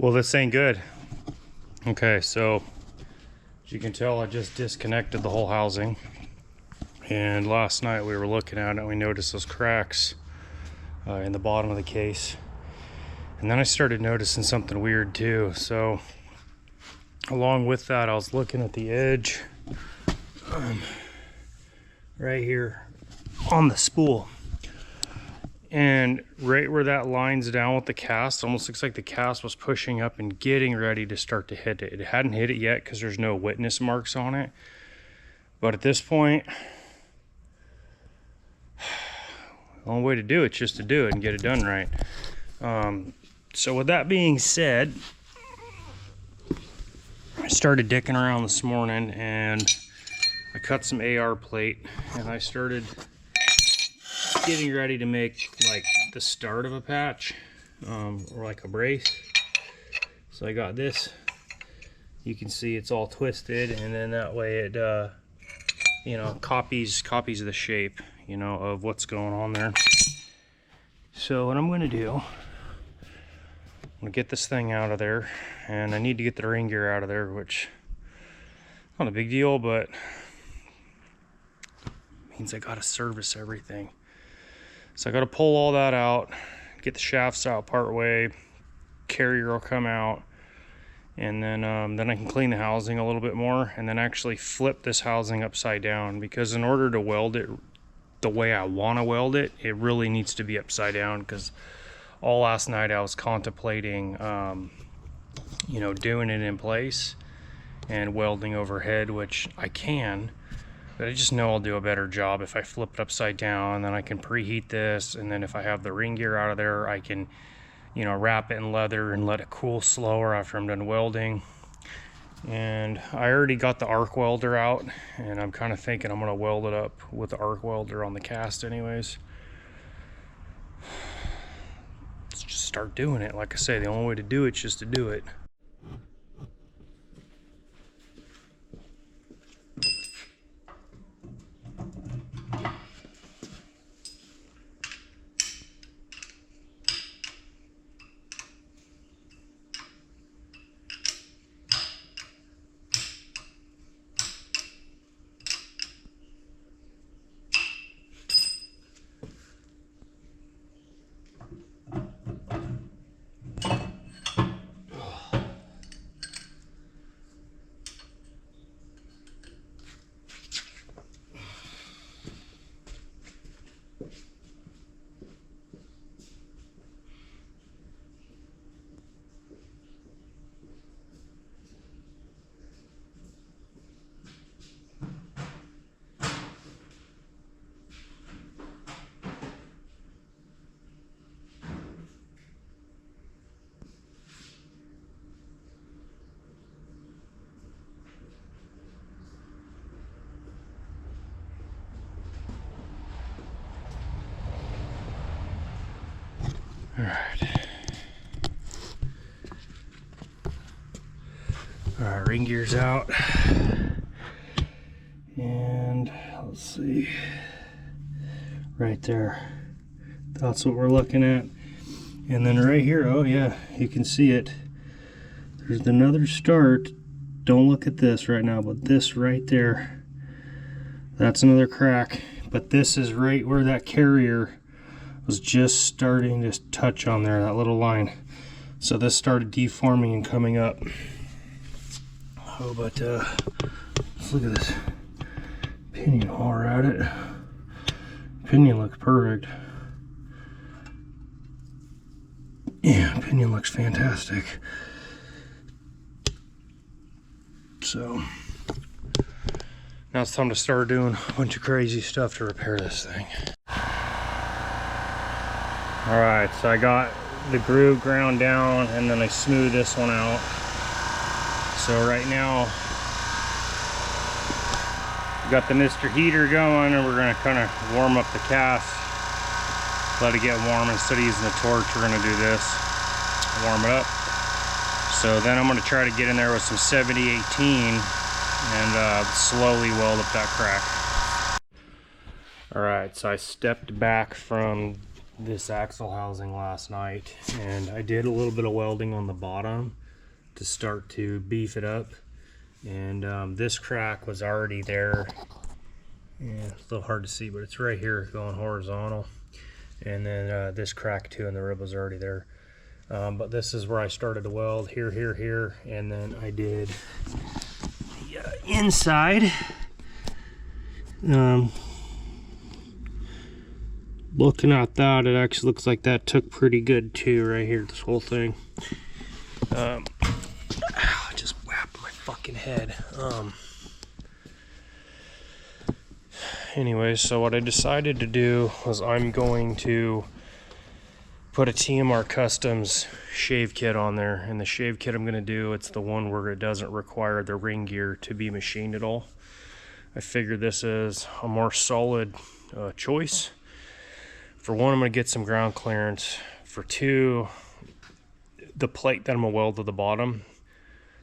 Well, this ain't good. Okay, so as you can tell, I just disconnected the whole housing. And last night we were looking at it and we noticed those cracks in the bottom of the case. And then I started noticing something weird too. So along with that, I was looking at the edge right here on the spool. And right where that lines down with the cast, almost looks like the cast was pushing up and getting ready to start to hit it. It hadn't hit it yet because there's no witness marks on it. But at this point, the only way to do it is just to do it and get it done right. So with that being said, I started dicking around this morning and I cut some AR plate and I started getting ready to make like the start of a patch or like a brace. So I got this, you can see it's all twisted, and then that way it you know, copies the shape, you know, of what's going on there. So what I'm going to do, I'm going to get this thing out of there, and I need to get the ring gear out of there, which not a big deal, but means I got to service everything. So I got to pull all that out, get the shafts out part way, carrier will come out, and then I can clean the housing a little bit more, and then actually flip this housing upside down, because in order to weld it the way I want to weld it, it really needs to be upside down. Because all last night I was contemplating you know, doing it in place and welding overhead, which I can, but I just know I'll do a better job if I flip it upside down. And then I can preheat this, and then if I have the ring gear out of there, I can, you know, wrap it in leather and let it cool slower after I'm done welding. And I already got the arc welder out, and I'm kind of thinking I'm going to weld it up with the arc welder on the cast anyways. Let's just start doing it. Like I say, the only way to do it is just to do it. All right, ring gear's out, and let's see, right there, that's what we're looking at. And then right here, oh yeah, you can see it, there's another start. Don't look at this right now, but this right there, that's another crack. But this is right where that carrier was just starting to touch on there, that little line. So this started deforming and coming up. Oh, but let's look at this pinion while we're at it. Pinion looks perfect. Yeah, pinion looks fantastic. So now it's time to start doing a bunch of crazy stuff to repair this thing. All right, so I got the groove ground down, and then I smoothed this one out. So right now, we got the Mr. Heater going, and we're gonna kind of warm up the cast, let it get warm. Instead of using the torch, we're gonna do this, warm it up. So then I'm gonna try to get in there with some 7018 and slowly weld up that crack. All right, so I stepped back from this axle housing last night, and I did a little bit of welding on the bottom to start to beef it up. And this crack was already there. Yeah, it's a little hard to see, but it's right here going horizontal. And then this crack too, and the rib was already there. But this is where I started to weld, here, here, here, and then I did the inside. Looking at that, it actually looks like that took pretty good too, right here, this whole thing. I just whacked my fucking head. Anyway, so what I decided to do was I'm going to put a TMR Customs shave kit on there, and the shave kit I'm going to do, it's the one where it doesn't require the ring gear to be machined at all. I figured this is a more solid choice. For one, I'm going to get some ground clearance. For two, the plate that I'm going to weld to the bottom,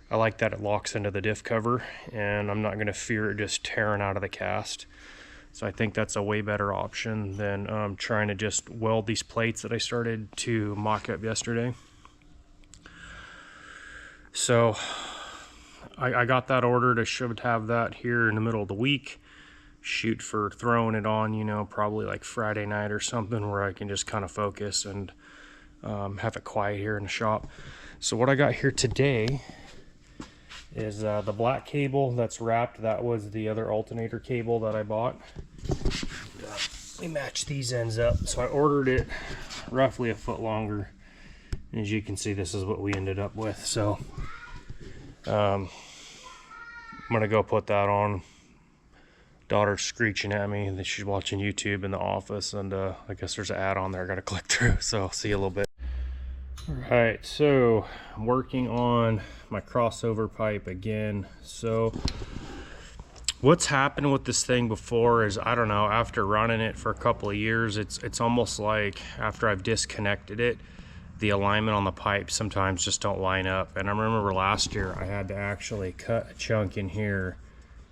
I like that it locks into the diff cover, and I'm not going to fear it just tearing out of the cast. So I think that's a way better option than trying to just weld these plates that I started to mock up yesterday. So I got that ordered. I should have that here in the middle of the week. Shoot for throwing it on, you know, probably like Friday night or something, where I can just kind of focus and have it quiet here in the shop. So what I got here today is the black cable that's wrapped. That was the other alternator cable that I bought. We matched these ends up, so I ordered it roughly a foot longer, and as you can see, this is what we ended up with. So I'm gonna go put that on. Daughter's screeching at me that she's watching YouTube in the office, and I guess there's an ad on there I gotta click through, so I'll see you a little bit. Alright, so I'm working on my crossover pipe again. So what's happened with this thing before is, I don't know, after running it for a couple of years, it's almost like after I've disconnected it, the alignment on the pipe sometimes just don't line up. And I remember last year I had to actually cut a chunk in here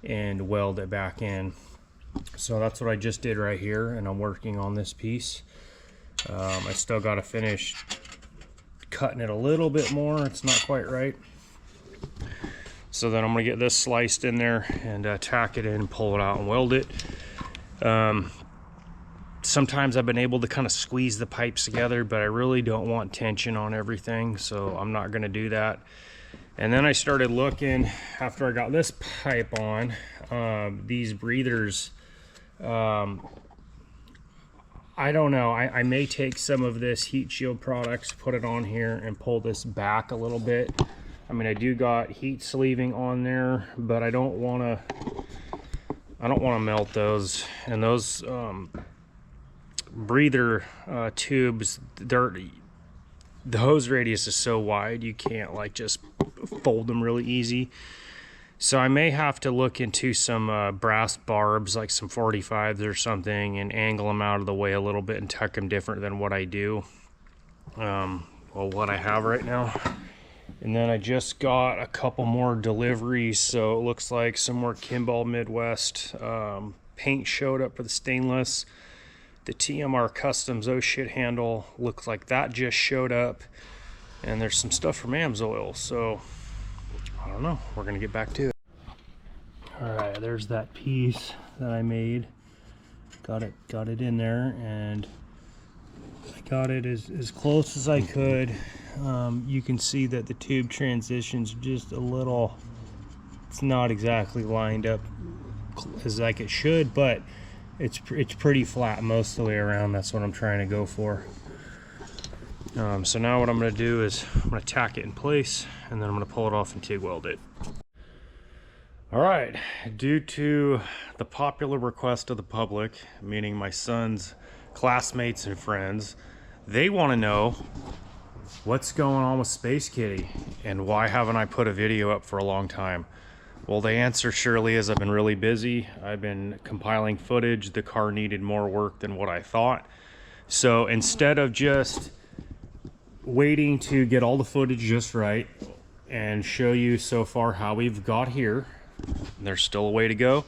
and weld it back in. So that's what I just did right here, and I'm working on this piece. I still got to finish cutting it a little bit more. It's not quite right. So then I'm gonna get this sliced in there and tack it in, pull it out, and weld it. Sometimes I've been able to kind of squeeze the pipes together, but I really don't want tension on everything, so I'm not gonna do that. And then I started looking, after I got this pipe on, these breathers, I don't know, I may take some of this heat shield products, put it on here, and pull this back a little bit. I mean, I do got heat sleeving on there, but I don't want to melt those. And those breather tubes, the hose radius is so wide you can't like just fold them really easy. So I may have to look into some brass barbs, like some 45s or something, and angle them out of the way a little bit and tuck them different than what I do, well, what I have right now. And then I just got a couple more deliveries, so it looks like some more Kimball Midwest paint showed up for the stainless. The TMR Customs oh shit handle looks like that just showed up, and there's some stuff from AMSOIL, so I don't know, we're gonna get back to it. Alright, there's that piece that I made. Got it in there, and I got it as close as I could. You can see that the tube transitions just a little, it's not exactly lined up as like it should, but it's pretty flat most of the way around. That's what I'm trying to go for. So now what I'm going to do is I'm going to tack it in place, and then I'm going to pull it off and TIG weld it. Alright, due to the popular request of the public, meaning my son's classmates and friends, they want to know what's going on with Space Kitty and why haven't I put a video up for a long time. Well, the answer surely is I've been really busy. I've been compiling footage. The car needed more work than what I thought. So instead of just waiting to get all the footage just right and show you so far how we've got here, there's still a way to go,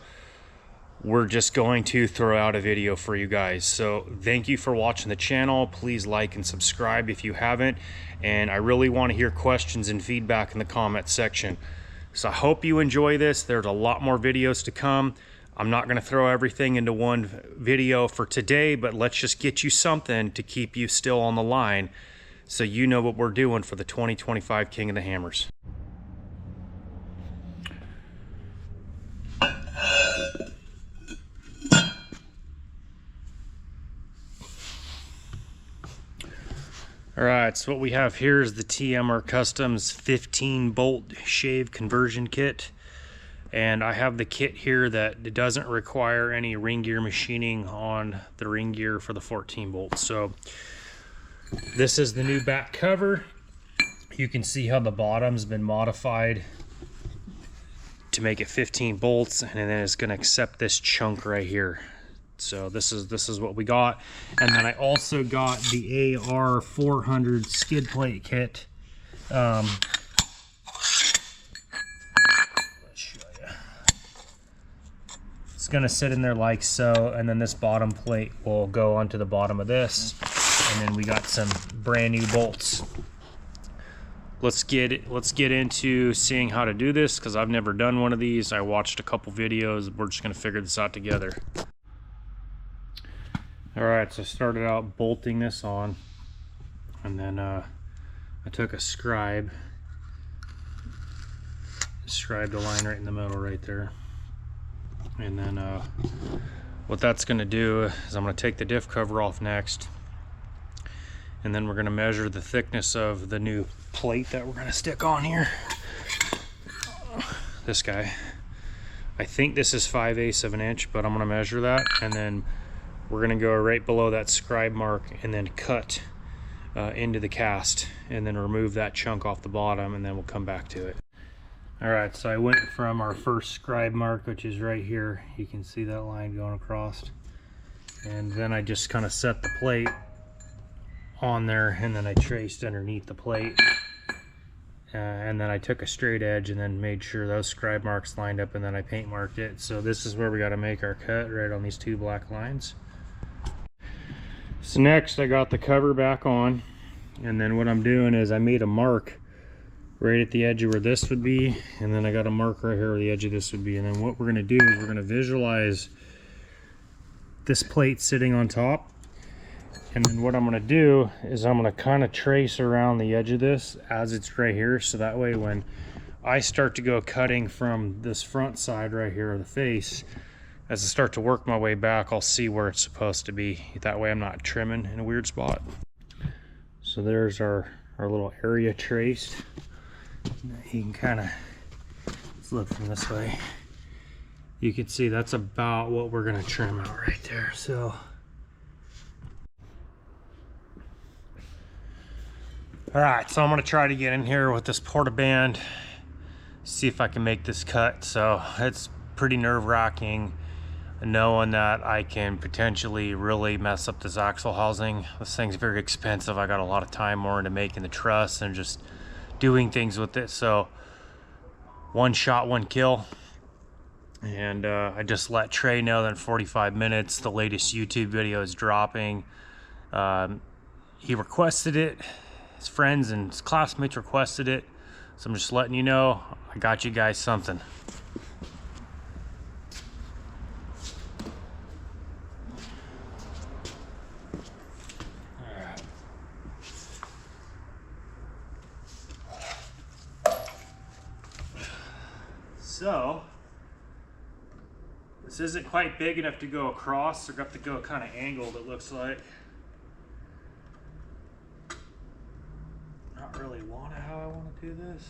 we're just going to throw out a video for you guys. So thank you for watching the channel. Please like and subscribe if you haven't. And I really want to hear questions and feedback in the comment section. So I hope you enjoy this. There's a lot more videos to come. I'm not going to throw everything into one video for today, but let's just get you something to keep you still on the line so you know what we're doing for the 2025 King of the Hammers. All right, so what we have here is the TMR Customs 15 bolt shave conversion kit. And I have the kit here that doesn't require any ring gear machining on the ring gear for the 14 bolts. So this is the new back cover. You can see how the bottom's been modified to make it 15 bolts, and then it's going to accept this chunk right here. So this is what we got. And then I also got the AR 400 skid plate kit. Let's show you. It's gonna sit in there like so, and then this bottom plate will go onto the bottom of this. And then we got some brand new bolts. Let's get into seeing how to do this, because I've never done one of these. I watched a couple videos. We're just gonna figure this out together. All right, so I started out bolting this on, and then I took a scribed a line right in the middle right there. And then what that's gonna do is I'm gonna take the diff cover off next, and then we're gonna measure the thickness of the new plate that we're gonna stick on here. This guy. I think this is 5/8 of an inch, but I'm gonna measure that, and then we're gonna go right below that scribe mark and then cut into the cast, and then remove that chunk off the bottom, and then we'll come back to it. All right, so I went from our first scribe mark, which is right here. You can see that line going across. And then I just kind of set the plate on there, and then I traced underneath the plate. And then I took a straight edge and then made sure those scribe marks lined up, and then I paint marked it. So this is where we got to make our cut, right on these two black lines. So next I got the cover back on, and then what I'm doing is I made a mark right at the edge of where this would be, and then I got a mark right here where the edge of this would be. And then what we're going to do is we're going to visualize this plate sitting on top, and then what I'm going to do is I'm going to kind of trace around the edge of this as it's right here, so that way when I start to go cutting from this front side right here of the face, as I start to work my way back, I'll see where it's supposed to be. That way I'm not trimming in a weird spot. So there's our little area traced. You can kind of, let's look from this way. You can see that's about what we're gonna trim out right there. So all right, so I'm gonna try to get in here with this porta-band, see if I can make this cut. So it's pretty nerve-wracking knowing that I can potentially really mess up this axle housing. This thing's very expensive. I got a lot of time more into making the truss and just doing things with it. So one shot, one kill. And I just let Trey know that in 45 minutes the latest YouTube video is dropping. He requested it. His friends and his classmates requested it. So I'm just letting you know I got you guys something. So this isn't quite big enough to go across, so I have to go kind of angled, it looks like. Not really want it how I want to do this.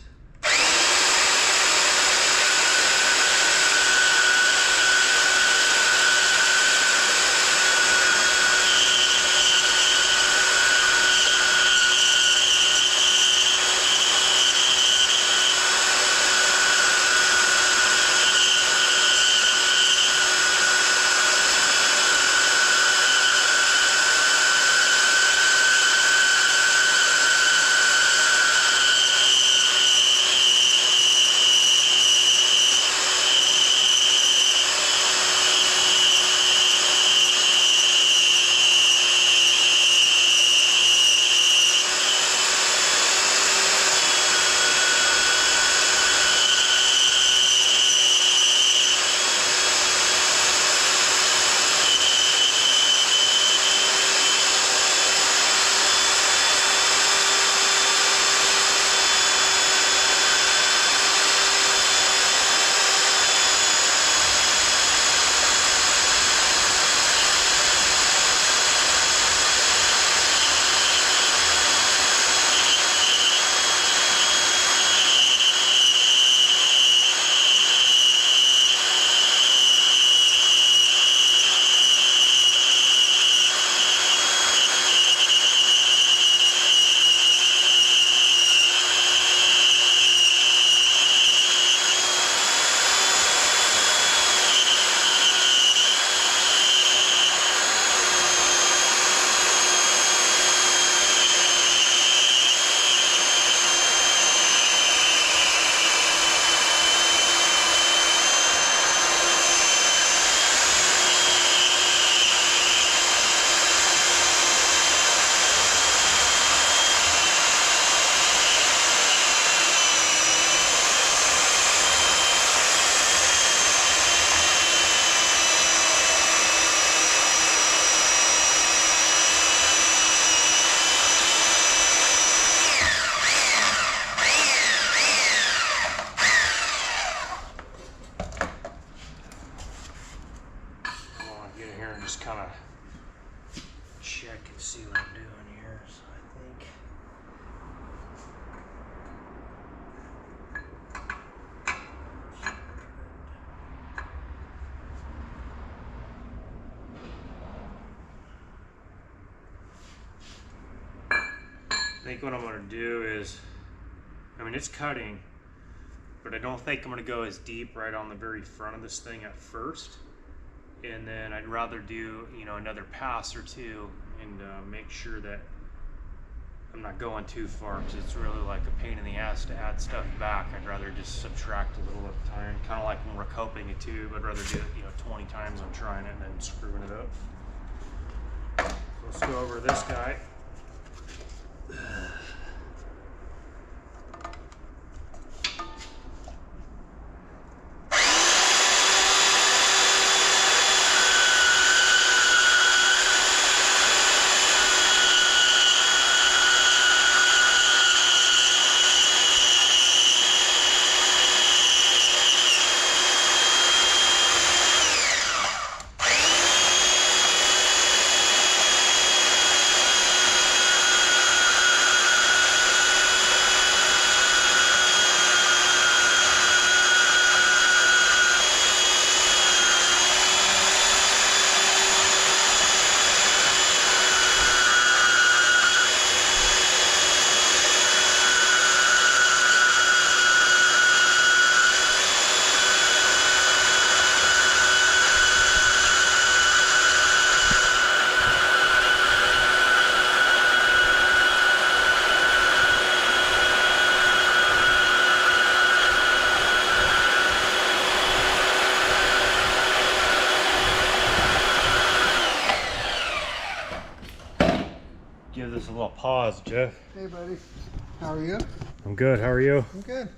here and just kind of check and see what I'm doing here. So I think what I'm going to do is, I mean, it's cutting, but I don't think I'm going to go as deep right on the very front of this thing at first. And then I'd rather do, you know, another pass or two and make sure that I'm not going too far, because it's really like a pain in the ass to add stuff back. I'd rather just subtract a little at a time, kind of like when we're coping a tube. I'd rather do it, you know, 20 times I'm trying it and then screwing it up. So let's go over this guy. Give this a little pause, Jeff. Hey, buddy. How are you? I'm good. How are you? I'm good.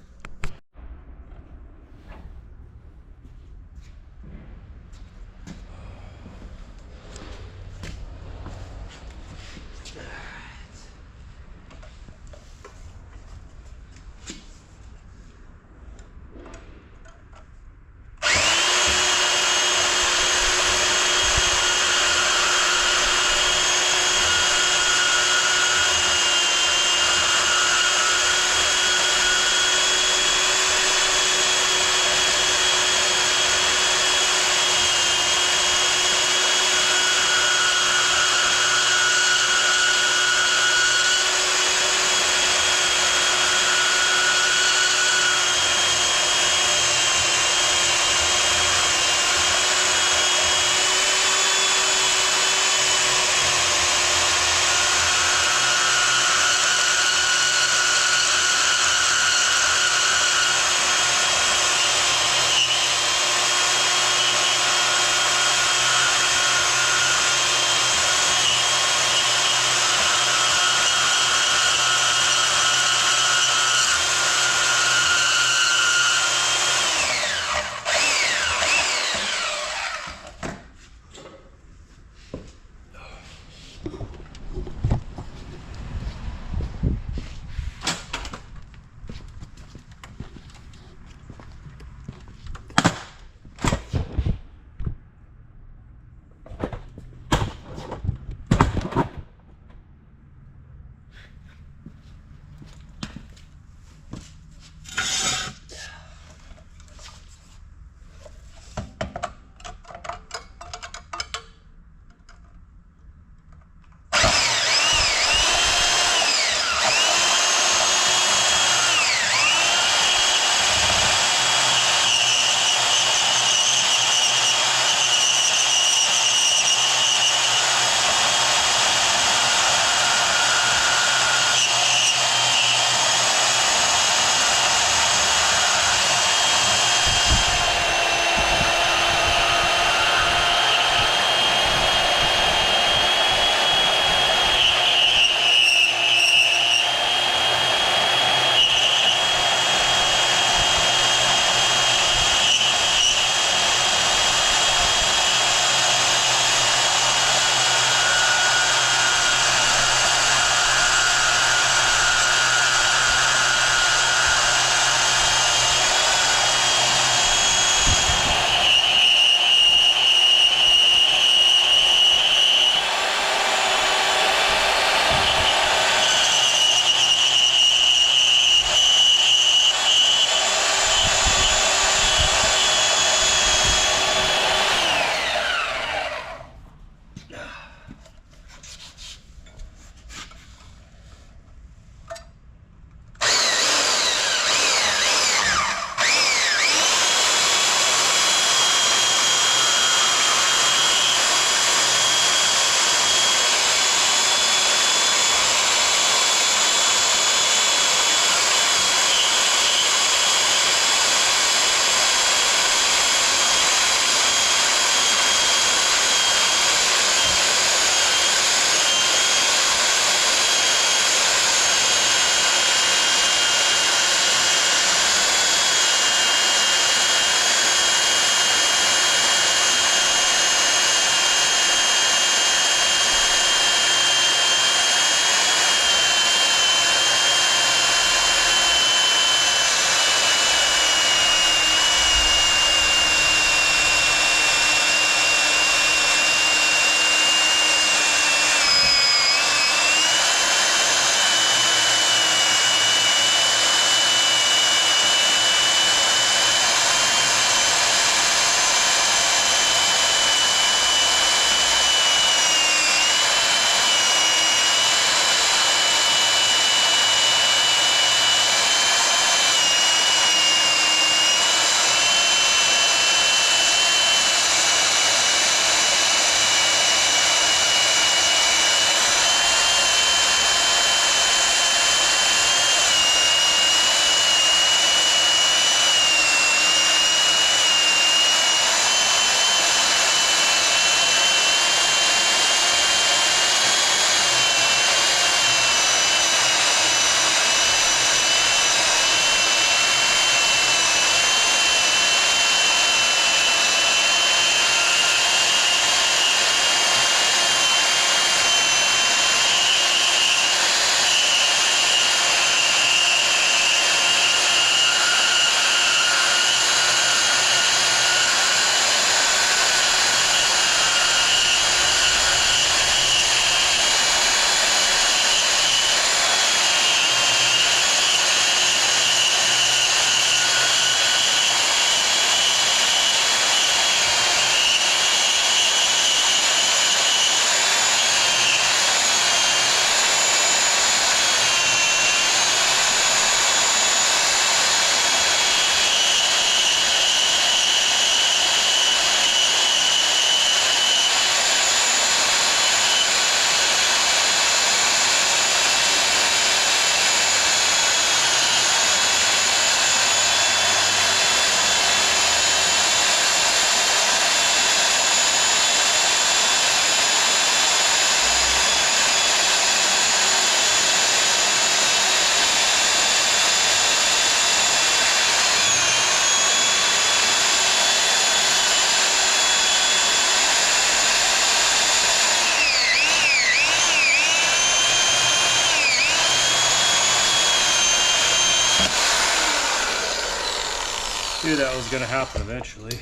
that was going to happen eventually.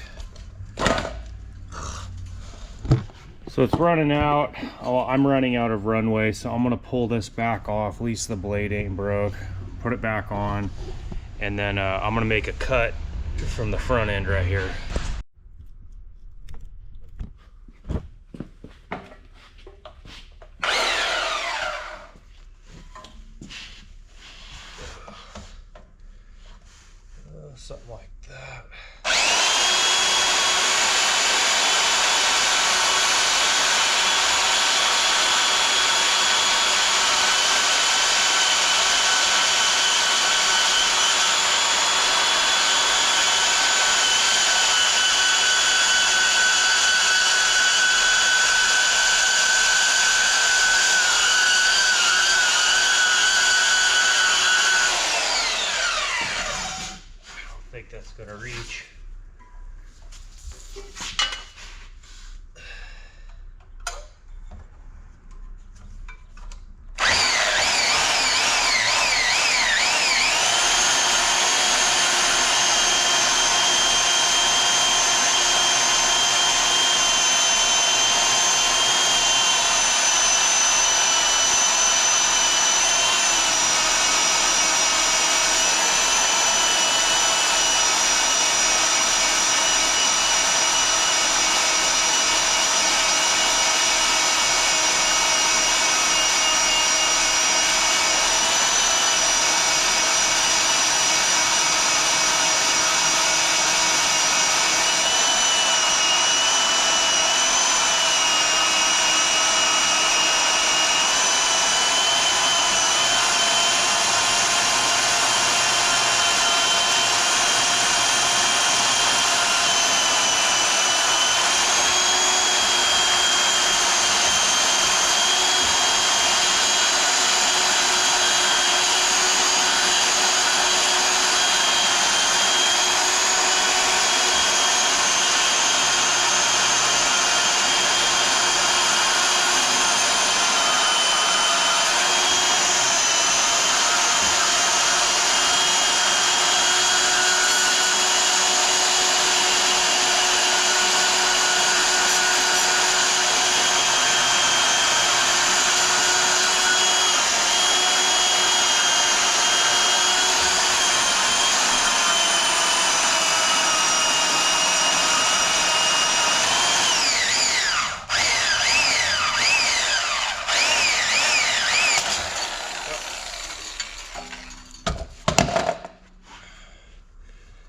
So it's running out. Oh, I'm running out of runway, so I'm going to pull this back off. At least the blade ain't broke. Put it back on, and then I'm going to make a cut from the front end right here. Something like that. I think that's gonna reach.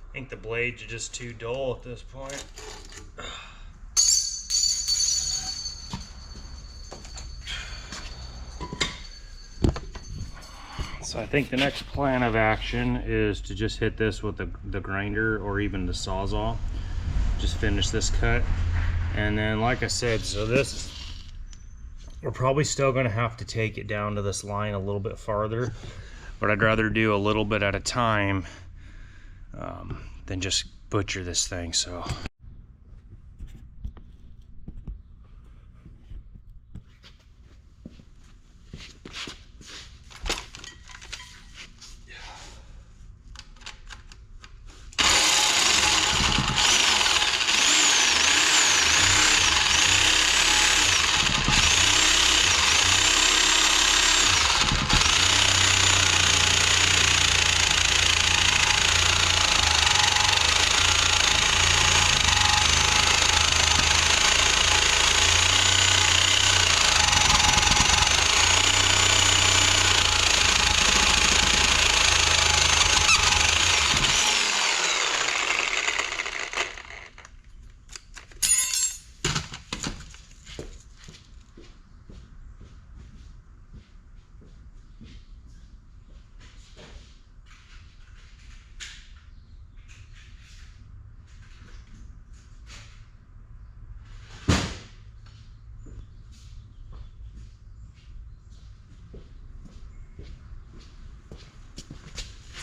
I think the blades are just too dull at this point. So I think the next plan of action is to just hit this with the grinder or even the Sawzall. Just finish this cut. And then, like I said, so this, we're probably still gonna have to take it down to this line a little bit farther, but I'd rather do a little bit at a time than just butcher this thing. So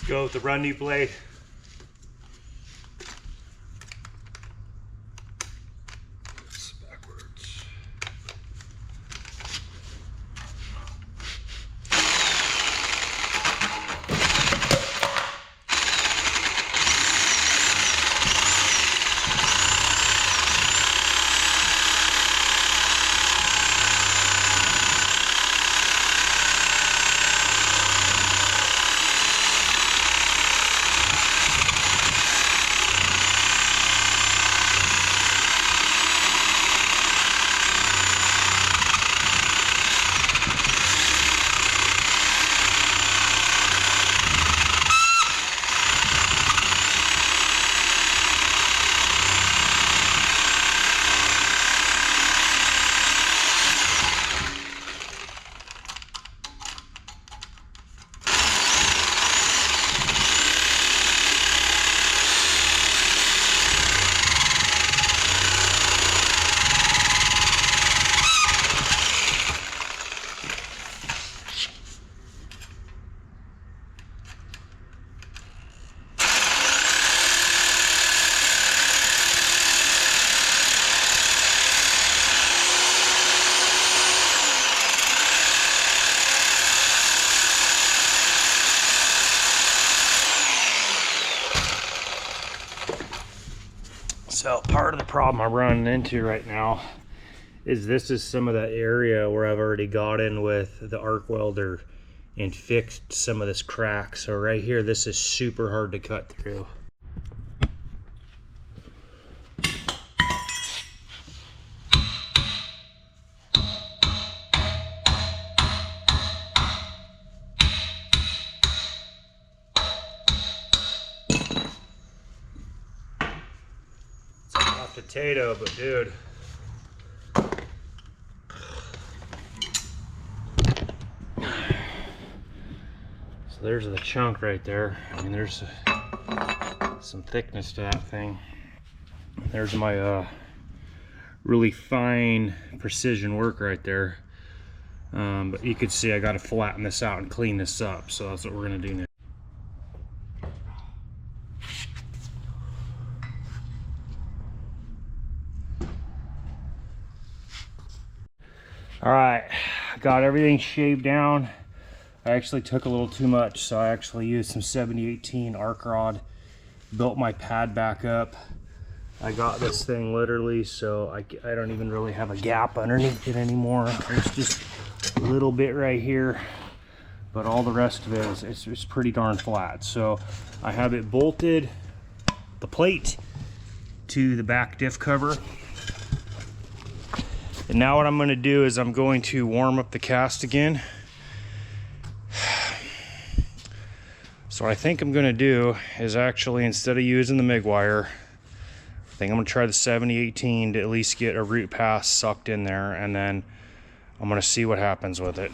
go with the run new blade. It's backwards. So part of the problem I'm running into right now is this is some of that area where I've already got in with the arc welder and fixed some of this crack. So right here, this is super hard to cut through. It's a hot potato, but dude. There's the chunk right there. I mean, there's some thickness to that thing. There's my really fine precision work right there. But you could see I got to flatten this out and clean this up. So that's what we're gonna do now. All right, got everything shaved down. I actually took a little too much, so I actually used some 7018 arc rod, built my pad back up. I got this thing literally, so I don't even really have a gap underneath it anymore. There's just a little bit right here, but all the rest of it is it's pretty darn flat. So I have it bolted, the plate, to the back diff cover. And now what I'm gonna do is I'm going to warm up the cast again. So what I think I'm gonna do is actually, instead of using the MIG wire, I think I'm gonna try the 7018 to at least get a root pass sucked in there, and then I'm gonna see what happens with it.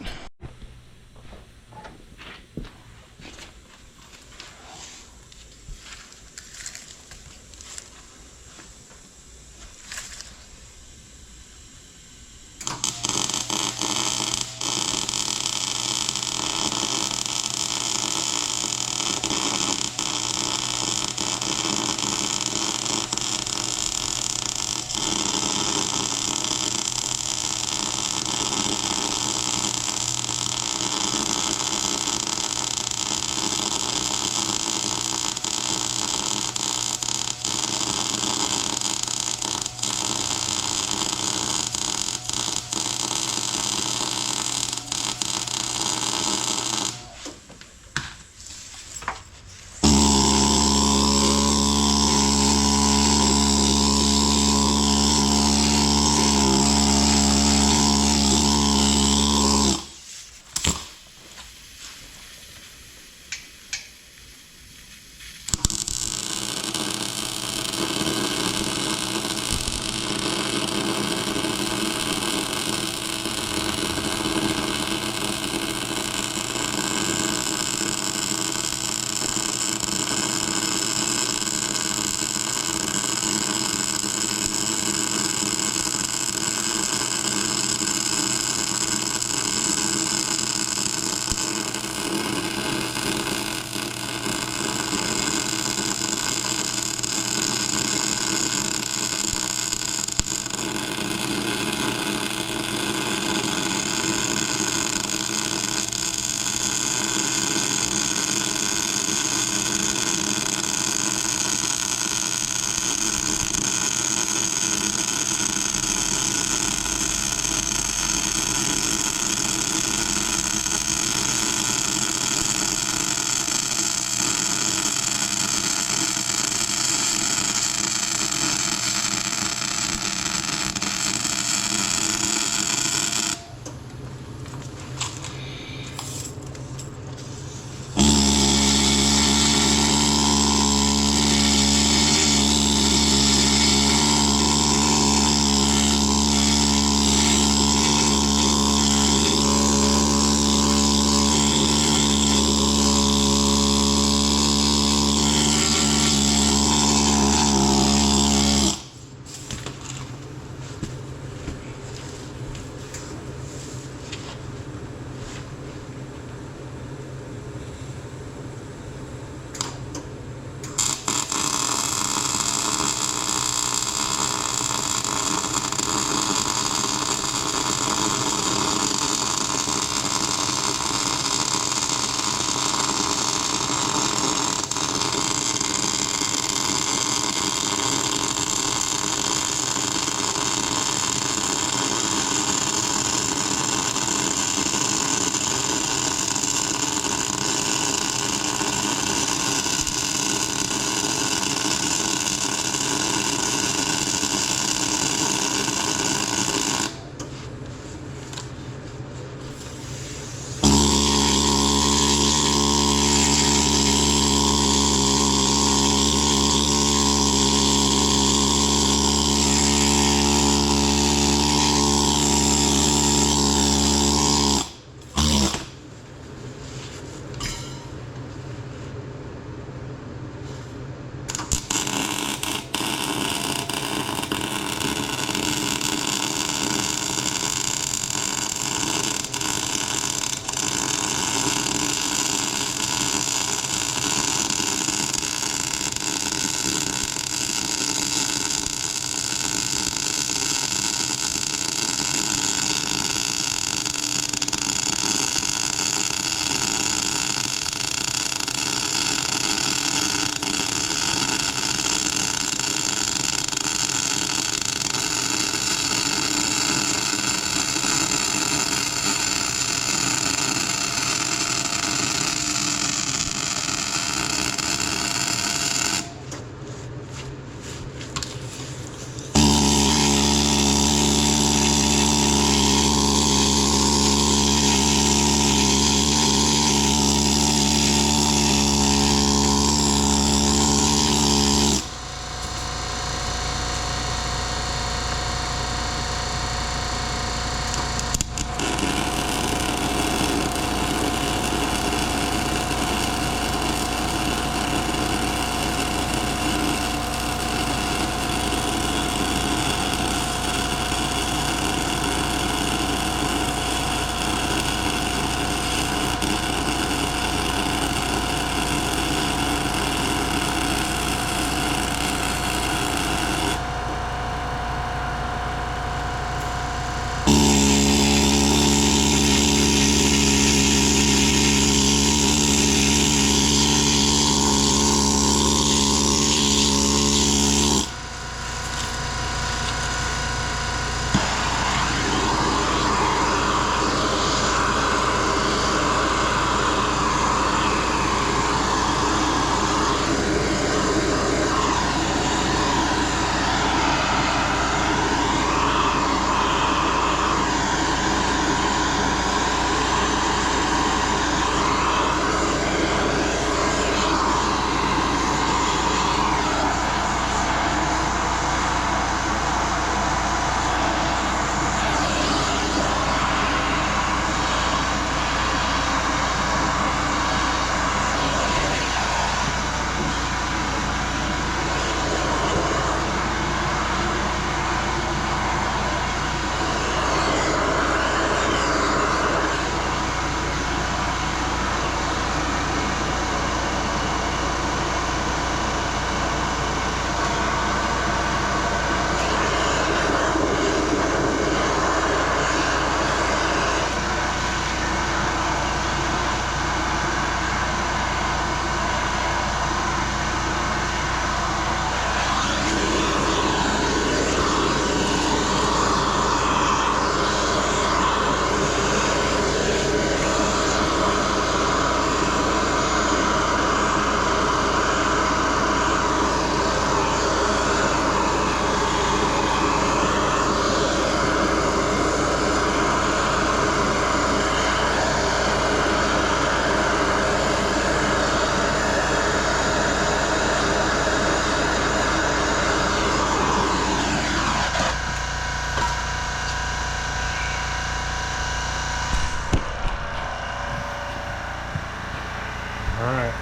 Alright,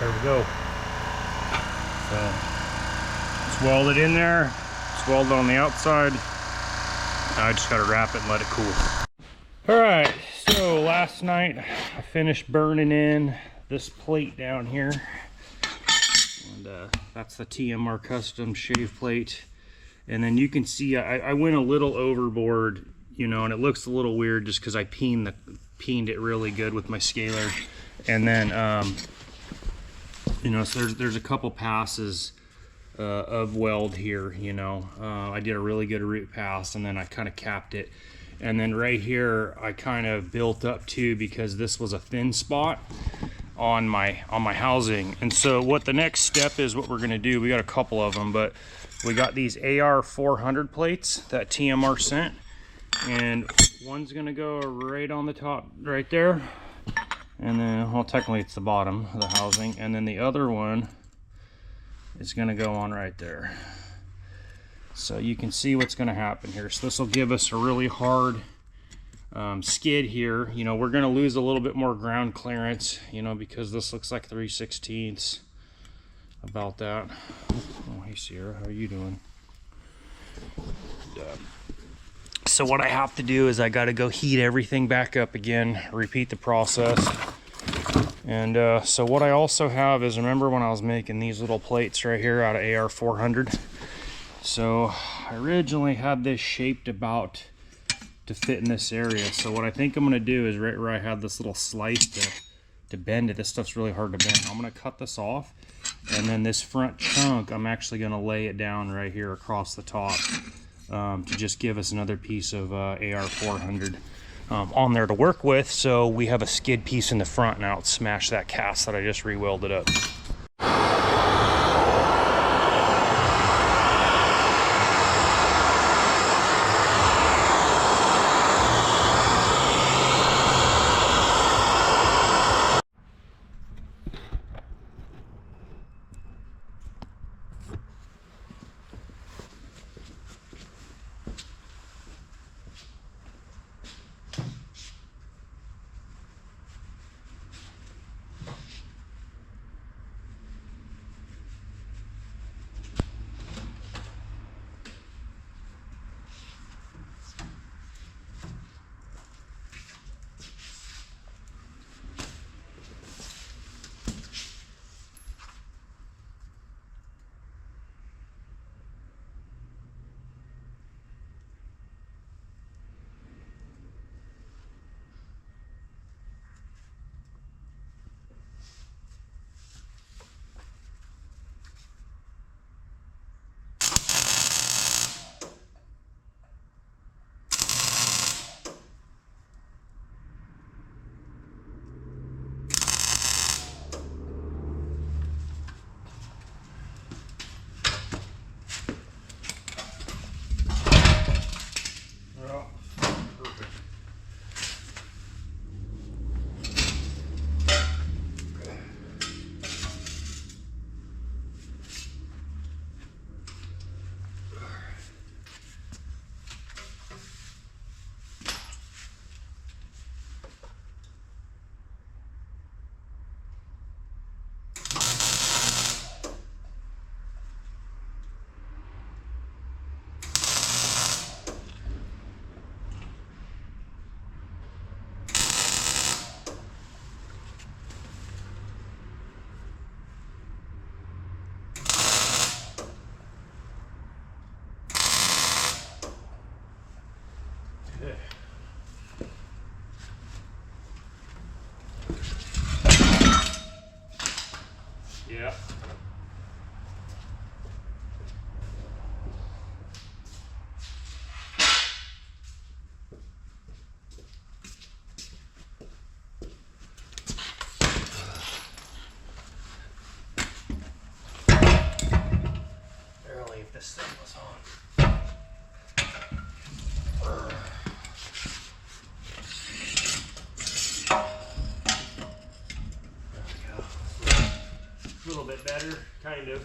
there we go. So it's welded in there, it's welded on the outside. Now I just gotta wrap it and let it cool. Alright, so last night I finished burning in this plate down here. And that's the TMR Customs shave plate. And then you can see I went a little overboard, you know, and it looks a little weird just because I peened it really good with my scaler. And then you know, so there's a couple passes of weld here, you know. I did a really good root pass, and then I kind of capped it. And then right here I kind of built up too, because this was a thin spot on my housing. And so what the next step is, what we're going to do, we got a couple of them, but we got these AR 400 plates that TMR sent, and one's going to go right on the top right there. And then, well, technically it's the bottom of the housing. And then the other one is gonna go on right there. So you can see what's gonna happen here. So this will give us a really hard skid here. You know, we're gonna lose a little bit more ground clearance, you know, because this looks like 3/16 about that. Oh, hey Sierra, how are you doing? So what I have to do is I got to go heat everything back up again, repeat the process. And so what I also have is, remember when I was making these little plates right here out of AR 400? So I originally had this shaped about to fit in this area. So what I think I'm going to do is, right where I had this little slice to bend it, this stuff's really hard to bend, I'm going to cut this off. And then this front chunk, I'm actually going to lay it down right here across the top. To just give us another piece of AR 400 on there to work with, so we have a skid piece in the front now to smash that cast that I just re-welded up. Yeah. Barely if this thing was on. There we go. A little bit better, kind of.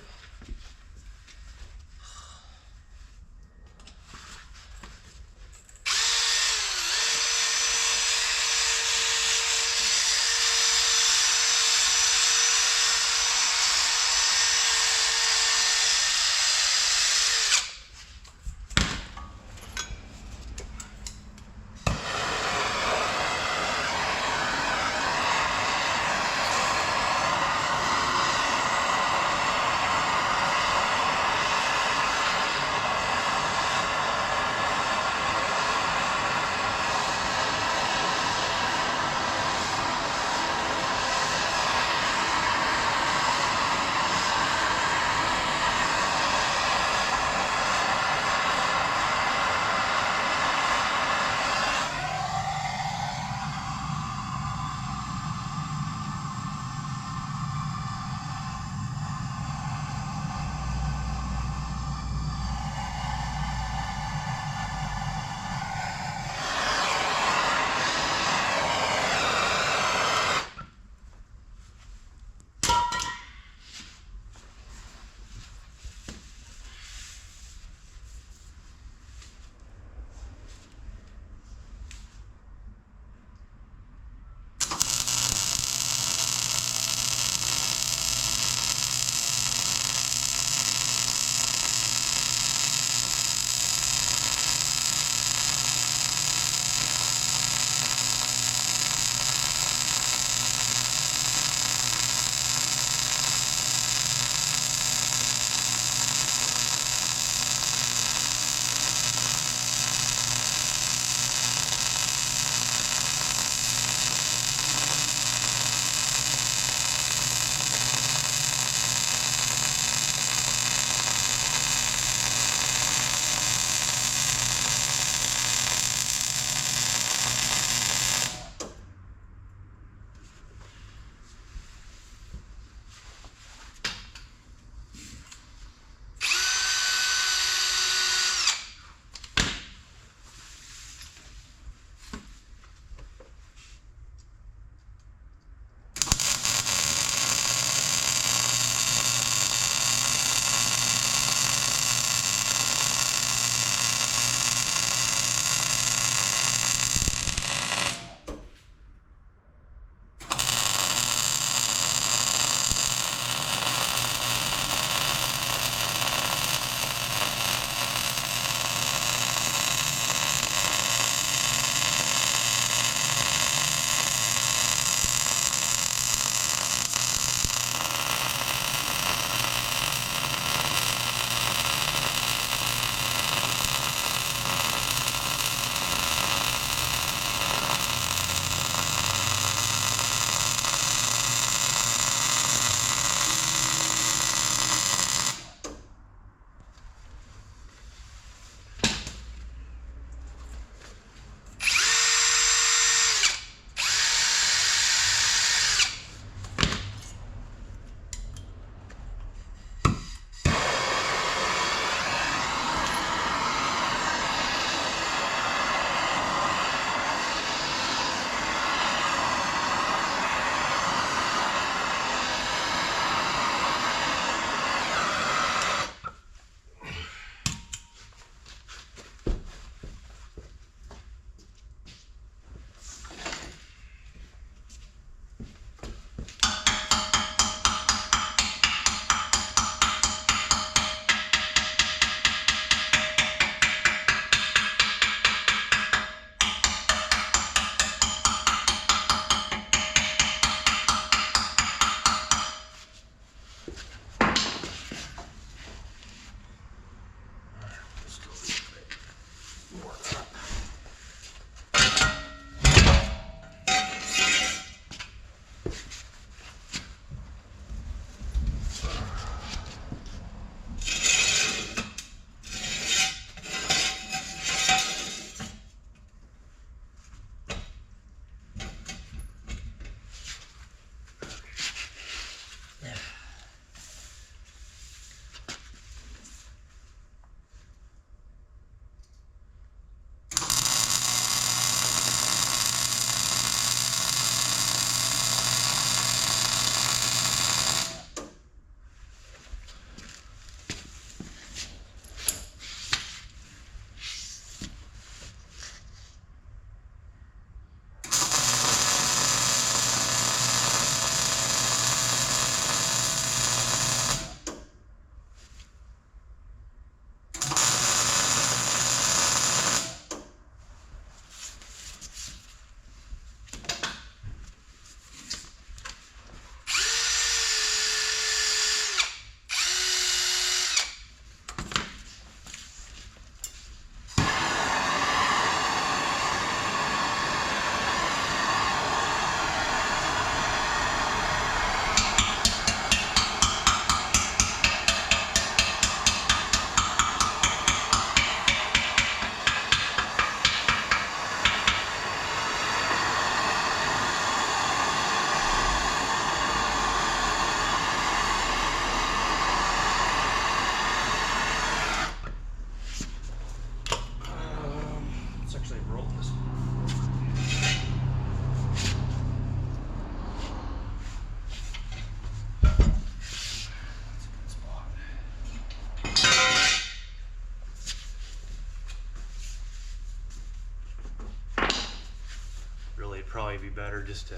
be better just to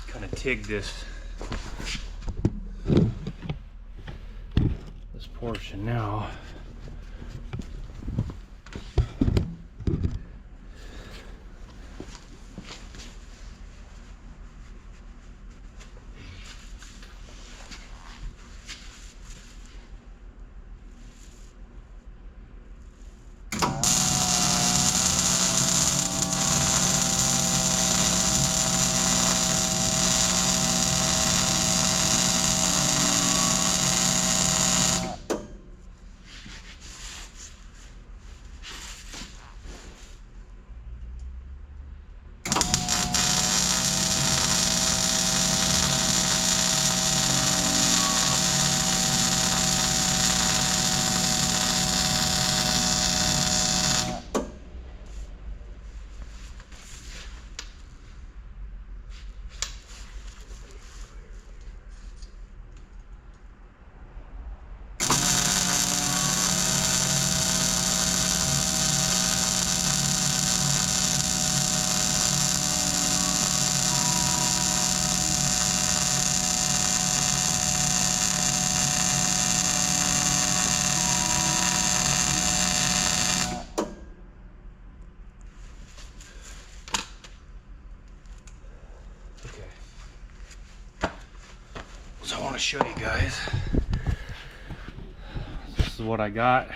kind of TIG this portion now. So I want to show you guys. This is what I got.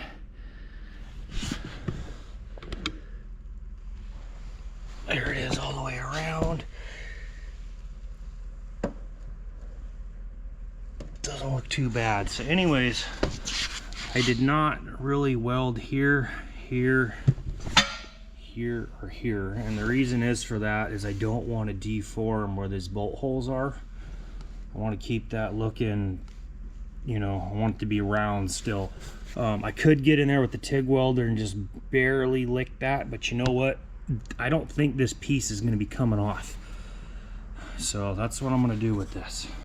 There it is all the way around. Doesn't look too bad. So anyways, I did not really weld here, here, here, or here. And the reason is for that is I don't want to deform where these bolt holes are. I want to keep that looking, you know, I want it to be round still. I could get in there with the TIG welder and just barely lick that, but you know what? I don't think this piece is going to be coming off. So that's what I'm going to do with this.